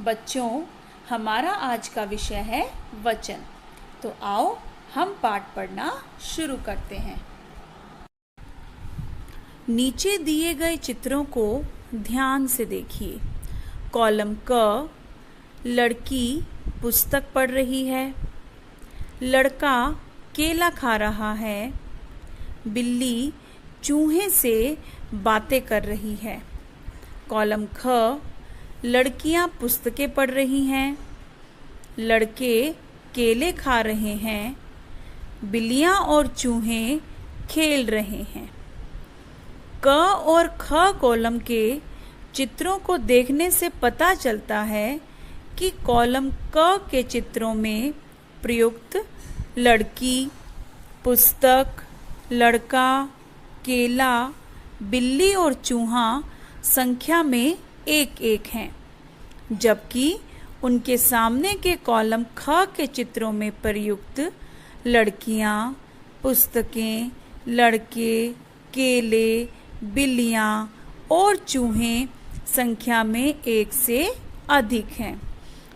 बच्चों, हमारा आज का विषय है वचन। तो आओ हम पाठ पढ़ना शुरू करते हैं। नीचे दिए गए चित्रों को ध्यान से देखिए। कॉलम क, लड़की पुस्तक पढ़ रही है। लड़का केला खा रहा है। बिल्ली चूहे से बातें कर रही है। कॉलम ख, लड़कियां पुस्तकें पढ़ रही हैं। लड़के केले खा रहे हैं। बिल्लियां और चूहे खेल रहे हैं। क और ख कॉलम के चित्रों को देखने से पता चलता है कि कॉलम क के चित्रों में प्रयुक्त लड़की, पुस्तक, लड़का, केला, बिल्ली और चूहा संख्या में एक एक हैं, जबकि उनके सामने के कॉलम ख के चित्रों में प्रयुक्त लड़कियां, पुस्तकें, लड़के, केले, बिल्लियां और चूहे संख्या में एक से अधिक हैं।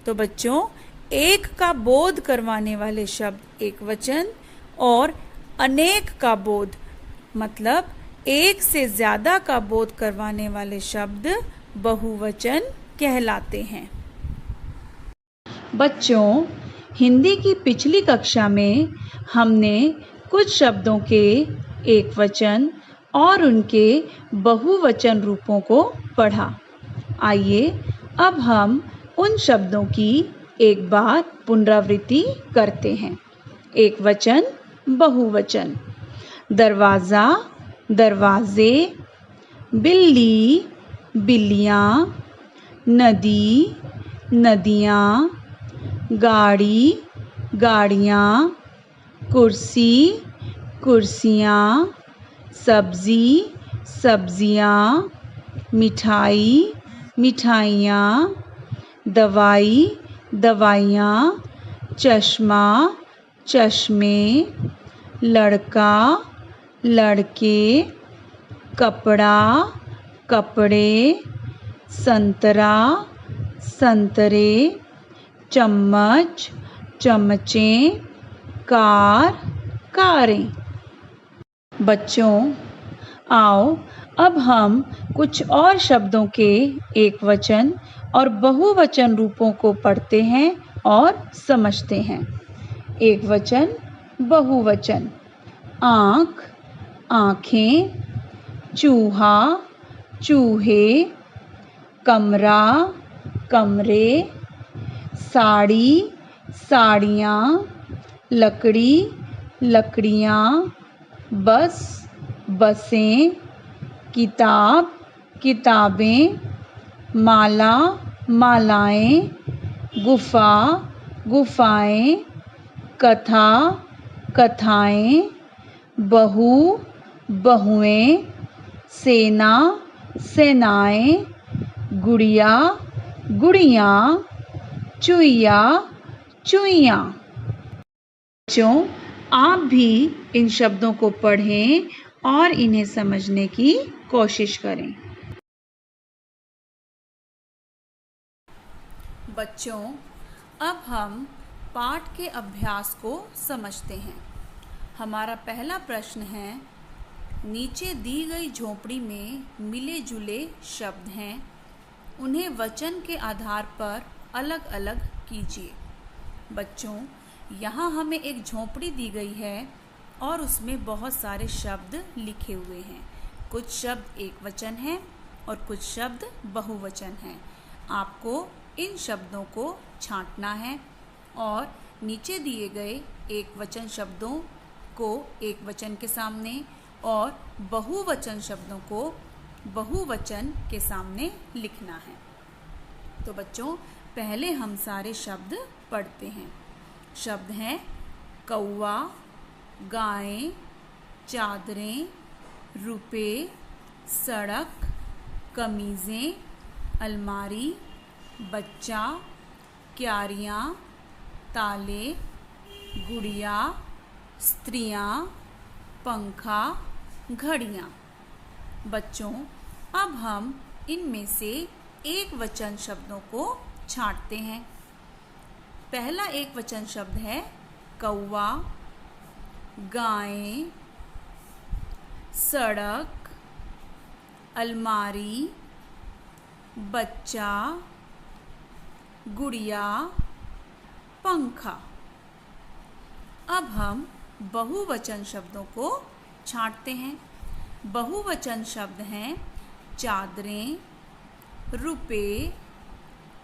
तो बच्चों, एक का बोध करवाने वाले शब्द एकवचन और अनेक का बोध मतलब एक से ज्यादा का बोध करवाने वाले शब्द बहुवचन कहलाते हैं। बच्चों, हिंदी की पिछली कक्षा में हमने कुछ शब्दों के एकवचन और उनके बहुवचन रूपों को पढ़ा। आइए अब हम उन शब्दों की एक बार पुनरावृत्ति करते हैं। एकवचन, बहुवचन। दरवाजा, दरवाजे। बिल्ली, बिल्लियाँ। नदी, नदियाँ। गाड़ी, गाड़ियाँ। कुर्सी, कुर्सियाँ। सब्जी, सब्जियाँ। मिठाई, मिठाइयाँ। दवाई, दवाइयाँ। चश्मा, चश्मे। लड़का, लड़के। कपड़ा, कपड़े। संतरा, संतरे। चम्मच, चमचे। कार, कारें। बच्चों, आओ अब हम कुछ और शब्दों के एकवचन और बहुवचन रूपों को पढ़ते हैं और समझते हैं। एकवचन, बहुवचन। आँख, आँखें। चूहा, चूहे। कमरा, कमरे। साड़ी, साड़ियाँ। लकड़ी, लकड़ियाँ। बस, बसें। किताब, किताबें। माला, मालाएं। गुफा, गुफाएं। कथा, कथाएं। बहू, बहुएं। सेना, सेनाएं। गुड़िया, गुड़ियाँ। चुईया, चुईयाँ। बच्चों, आप भी इन शब्दों को पढ़ें और इन्हें समझने की कोशिश करें। बच्चों, अब हम पाठ के अभ्यास को समझते हैं। हमारा पहला प्रश्न है, नीचे दी गई झोपड़ी में मिले जुले शब्द हैं, उन्हें वचन के आधार पर अलग अलग कीजिए। बच्चों, यहाँ हमें एक झोपड़ी दी गई है और उसमें बहुत सारे शब्द लिखे हुए हैं। कुछ शब्द एकवचन हैं और कुछ शब्द बहुवचन हैं। आपको इन शब्दों को छांटना है और नीचे दिए गए एकवचन शब्दों को एकवचन के सामने और बहुवचन शब्दों को बहुवचन के सामने लिखना है। तो बच्चों, पहले हम सारे शब्द पढ़ते हैं। शब्द हैं कौवा, गायें, चादरें, रुपए, सड़क, कमीज़ें, अलमारी, बच्चा, क्यारियाँ, ताले, गुड़िया, स्त्रियाँ, पंखा, घड़ियाँ। बच्चों, अब हम इनमें से एक वचन शब्दों को छांटते हैं। पहला एक वचन शब्द है कौवा, गाय, सड़क, अलमारी, बच्चा, गुड़िया, पंखा। अब हम बहुवचन शब्दों को छांटते हैं। बहुवचन शब्द हैं चादरें, रुपए,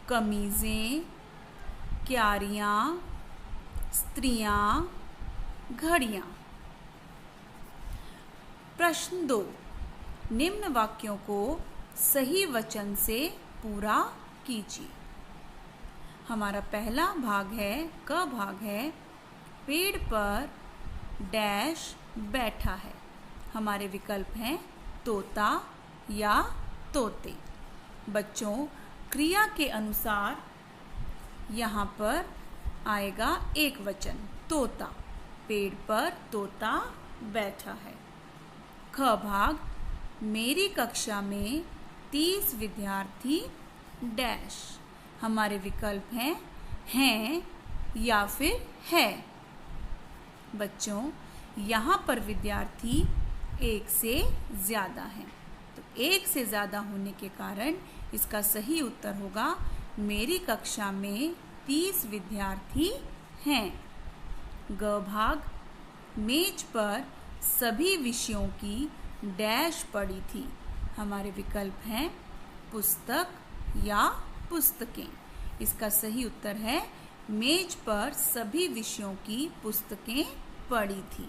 कमीज़ें, क्यारियाँ, स्त्रियाँ, घड़ियाँ। प्रश्न 2, निम्न वाक्यों को सही वचन से पूरा कीजिए। हमारा पहला भाग है, क भाग है, पेड़ पर डैश बैठा है। हमारे विकल्प हैं तोता या तोते। बच्चों, क्रिया के अनुसार यहाँ पर आएगा एक वचन तोता। पेड़ पर तोता बैठा है। ख भाग, मेरी कक्षा में 30 विद्यार्थी डैश। हमारे विकल्प हैं या फिर है। बच्चों, यहाँ पर विद्यार्थी एक से ज़्यादा हैं, तो एक से ज़्यादा होने के कारण इसका सही उत्तर होगा मेरी कक्षा में 30 विद्यार्थी हैं। ग भाग, मेज पर सभी विषयों की डैश पड़ी थी। हमारे विकल्प हैं पुस्तक या पुस्तकें। इसका सही उत्तर है मेज पर सभी विषयों की पुस्तकें पड़ी थी।